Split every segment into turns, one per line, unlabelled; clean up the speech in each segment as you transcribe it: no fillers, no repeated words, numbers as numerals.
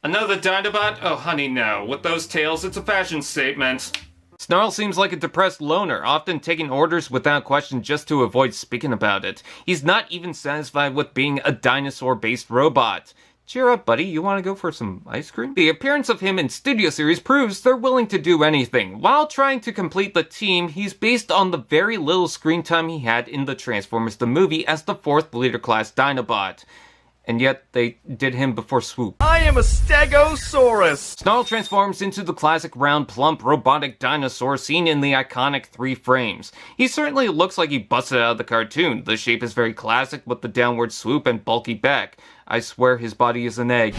Another Dinobot? Oh honey, no. With those tails, it's a fashion statement. Snarl seems like a depressed loner, often taking orders without question just to avoid speaking about it. He's not even satisfied with being a dinosaur-based robot. Cheer up, buddy, you want to go for some ice cream? The appearance of him in Studio Series proves they're willing to do anything. While trying to complete the team, he's based on the very little screen time he had in the Transformers the movie as the 4th Leader-class Dinobot. And yet, they did him before Swoop.
I am a Stegosaurus!
Snarl transforms into the classic round, plump, robotic dinosaur seen in the iconic 3 frames. He certainly looks like he busted out of the cartoon. The shape is very classic with the downward swoop and bulky back. I swear his body is an egg.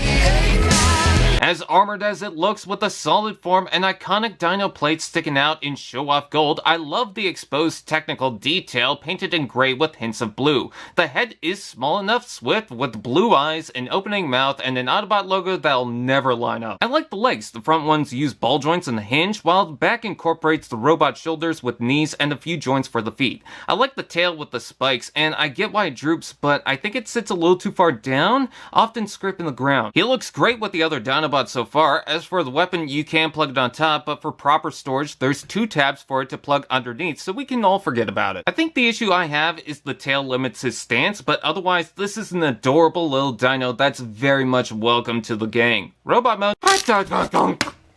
As armored as it looks with a solid form and iconic dino plates sticking out in show-off gold, I love the exposed technical detail painted in gray with hints of blue. The head is small enough, swift, with blue eyes, an opening mouth, and an Autobot logo that'll never line up. I like the legs. The front ones use ball joints and a hinge, while the back incorporates the robot shoulders with knees and a few joints for the feet. I like the tail with the spikes, and I get why it droops, but I think it sits a little too far down, often scraping the ground. He looks great with the other Dinobots so far. As for the weapon, you can plug it on top, but for proper storage, there's 2 tabs for it to plug underneath, so we can all forget about it. I think the issue I have is the tail limits his stance, but otherwise, this is an adorable little dino that's very much welcome to the gang. Robot mode.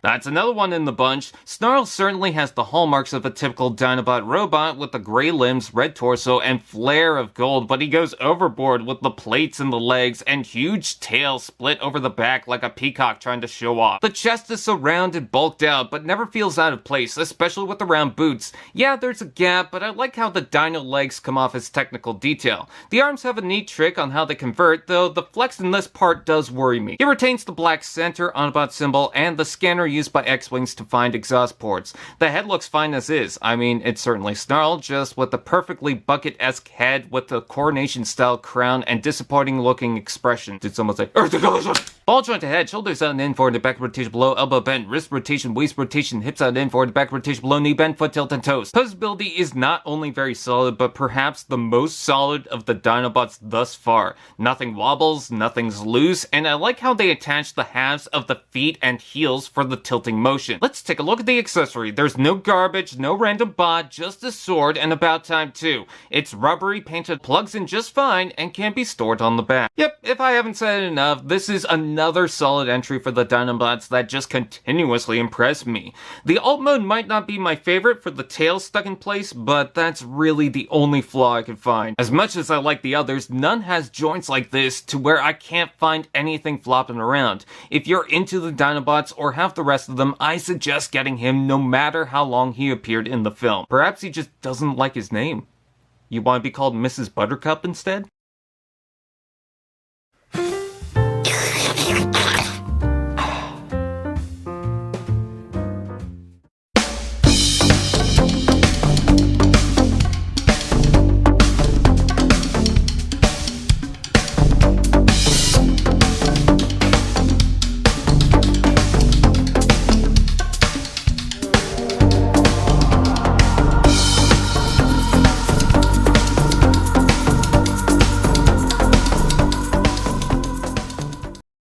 That's another one in the bunch. Snarl certainly has the hallmarks of a typical Dinobot robot with the gray limbs, red torso, and flare of gold, but he goes overboard with the plates in the legs and huge tail split over the back like a peacock trying to show off. The chest is so round and bulked out, but never feels out of place, especially with the round boots. Yeah, there's a gap, but I like how the dino legs come off as technical detail. The arms have a neat trick on how they convert, though the flex in this part does worry me. He retains the black center Autobot symbol and the scanner used by X-Wings to find exhaust ports. The head looks fine as is. I mean, it's certainly Snarl, just with a perfectly bucket-esque head with a coronation-style crown and disappointing-looking expression. Did someone say, ball joint ahead, shoulders out and in forward, back rotation below, elbow bend, wrist rotation, waist rotation, hips out and in forward, back rotation below, knee bend, foot tilt, and toes. Posability is not only very solid, but perhaps the most solid of the Dinobots thus far. Nothing wobbles, nothing's loose, and I like how they attach the halves of the feet and heels for the tilting motion. Let's take a look at the accessory. There's no garbage, no random bot, just a sword, and about time too. It's rubbery, painted, plugs in just fine, and can be stored on the back. Yep, if I haven't said it enough, this is another solid entry for the Dinobots that just continuously impress me. The alt mode might not be my favorite for the tail stuck in place, but that's really the only flaw I could find. As much as I like the others, none has joints like this to where I can't find anything flopping around. If you're into the Dinobots or have the rest of them, I suggest getting him no matter how long he appeared in the film. Perhaps he just doesn't like his name. You want to be called Mrs. Buttercup instead?